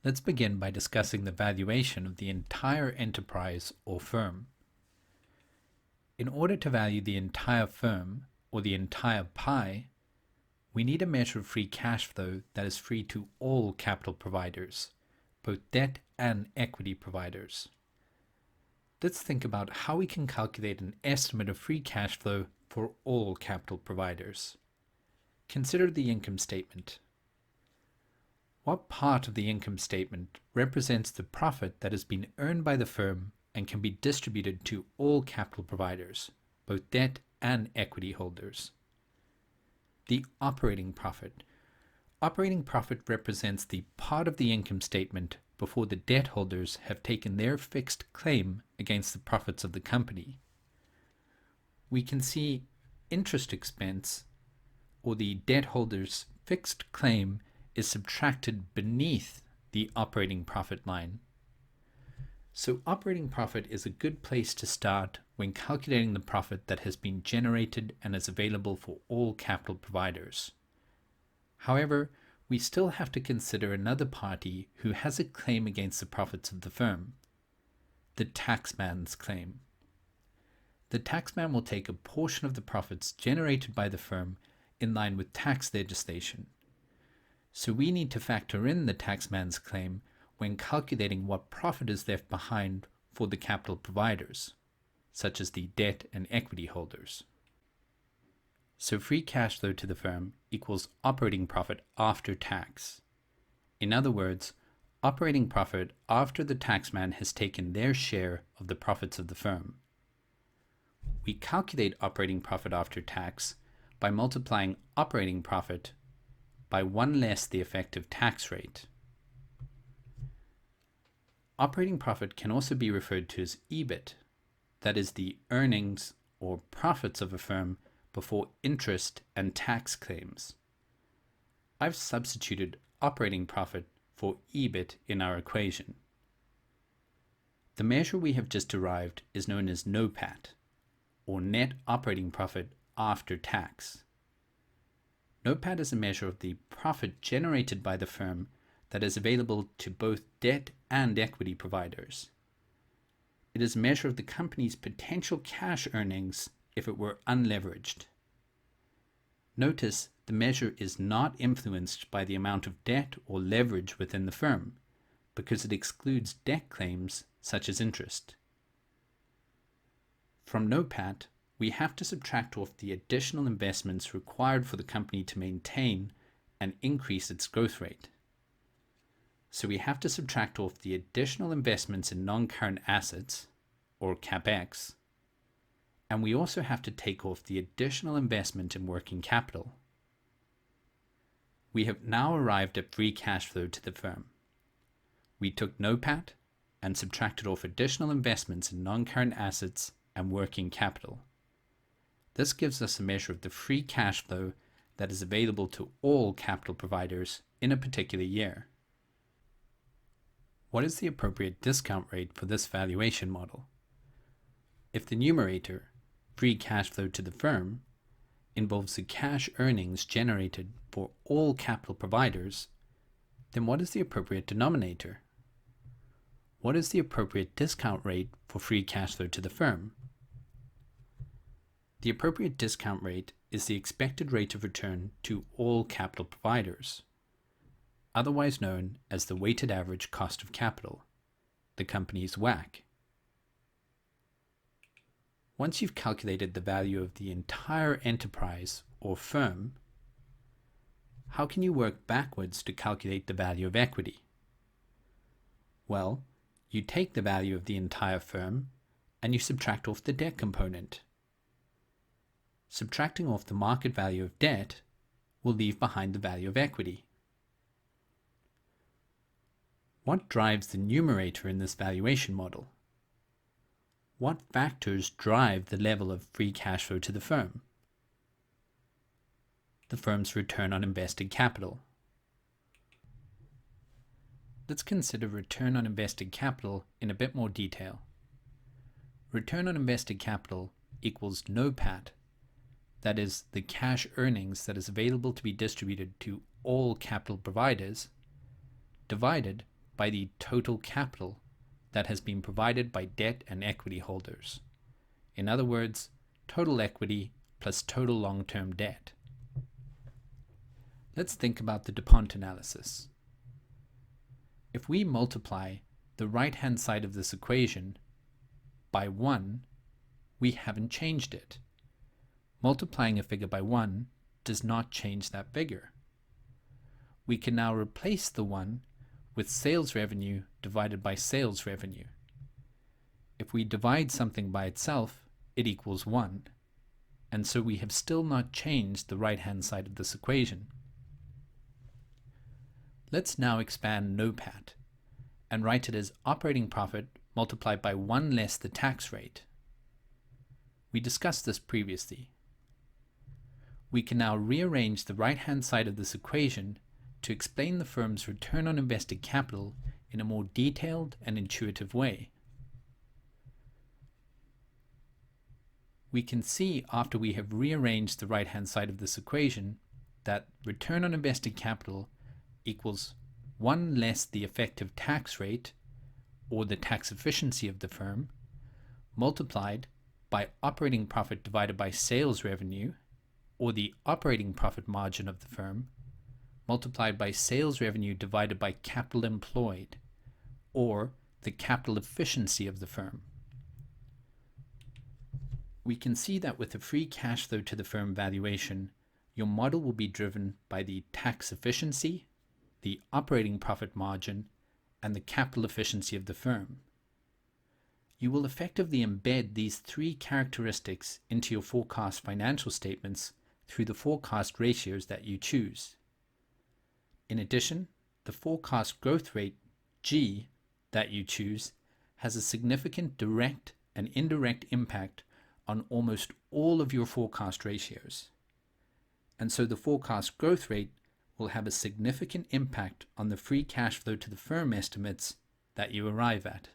Let's begin by discussing the valuation of the entire enterprise or firm. In order to value the entire firm or the entire pie, we need a measure of free cash flow that is free to all capital providers, both debt and equity providers. Let's think about how we can calculate an estimate of free cash flow for all capital providers. Consider the income statement. What part of the income statement represents the profit that has been earned by the firm and can be distributed to all capital providers, both debt and equity holders? The operating profit. Operating profit represents the part of the income statement before the debt holders have taken their fixed claim against the profits of the company. We can see interest expense, or the debt holders' fixed claim, is subtracted beneath the operating profit line. So operating profit is a good place to start when calculating the profit that has been generated and is available for all capital providers. However, we still have to consider another party who has a claim against the profits of the firm, the taxman's claim. The taxman will take a portion of the profits generated by the firm in line with tax legislation. So we need to factor in the taxman's claim when calculating what profit is left behind for the capital providers, such as the debt and equity holders. So free cash flow to the firm equals operating profit after tax. In other words, operating profit after the taxman has taken their share of the profits of the firm. We calculate operating profit after tax by multiplying operating profit by 1 less the effective tax rate. Operating profit can also be referred to as EBIT, that is the earnings or profits of a firm before interest and tax claims. I've substituted operating profit for EBIT in our equation. The measure we have just derived is known as NOPAT, or net operating profit after tax. NOPAT is a measure of the profit generated by the firm that is available to both debt and equity providers. It is a measure of the company's potential cash earnings if it were unleveraged. Notice the measure is not influenced by the amount of debt or leverage within the firm, because it excludes debt claims such as interest. From NOPAT, we have to subtract off the additional investments required for the company to maintain and increase its growth rate. So we have to subtract off the additional investments in non-current assets, or CapEx, and we also have to take off the additional investment in working capital. We have now arrived at free cash flow to the firm. We took NOPAT and subtracted off additional investments in non-current assets and working capital. This gives us a measure of the free cash flow that is available to all capital providers in a particular year. What is the appropriate discount rate for this valuation model? If the numerator, free cash flow to the firm, involves the cash earnings generated for all capital providers, then what is the appropriate denominator? What is the appropriate discount rate for free cash flow to the firm? The appropriate discount rate is the expected rate of return to all capital providers, otherwise known as the weighted average cost of capital, the company's WACC. Once you've calculated the value of the entire enterprise or firm, how can you work backwards to calculate the value of equity? Well, you take the value of the entire firm and you subtract off the debt component. Subtracting off the market value of debt will leave behind the value of equity. What drives the numerator in this valuation model? What factors drive the level of free cash flow to the firm? The firm's return on invested capital. Let's consider return on invested capital in a bit more detail. Return on invested capital equals NOPAT, that is, the cash earnings that is available to be distributed to all capital providers, divided by the total capital that has been provided by debt and equity holders. In other words, total equity plus total long-term debt. Let's think about the Dupont analysis. If we multiply the right-hand side of this equation by 1, we haven't changed it. Multiplying a figure by 1 does not change that figure. We can now replace the 1 with sales revenue divided by sales revenue. If we divide something by itself, it equals 1, and so we have still not changed the right-hand side of this equation. Let's now expand NOPAT and write it as operating profit multiplied by 1 less the tax rate. We discussed this previously. We can now rearrange the right-hand side of this equation to explain the firm's return on invested capital in a more detailed and intuitive way. We can see after we have rearranged the right-hand side of this equation that return on invested capital equals 1 less the effective tax rate, or the tax efficiency of the firm, multiplied by operating profit divided by sales revenue, or the operating profit margin of the firm, multiplied by sales revenue divided by capital employed, or the capital efficiency of the firm. We can see that with the free cash flow to the firm valuation, your model will be driven by the tax efficiency, the operating profit margin, and the capital efficiency of the firm. You will effectively embed these 3 characteristics into your forecast financial statements through the forecast ratios that you choose. In addition, the forecast growth rate, G, that you choose has a significant direct and indirect impact on almost all of your forecast ratios. And so the forecast growth rate will have a significant impact on the free cash flow to the firm estimates that you arrive at.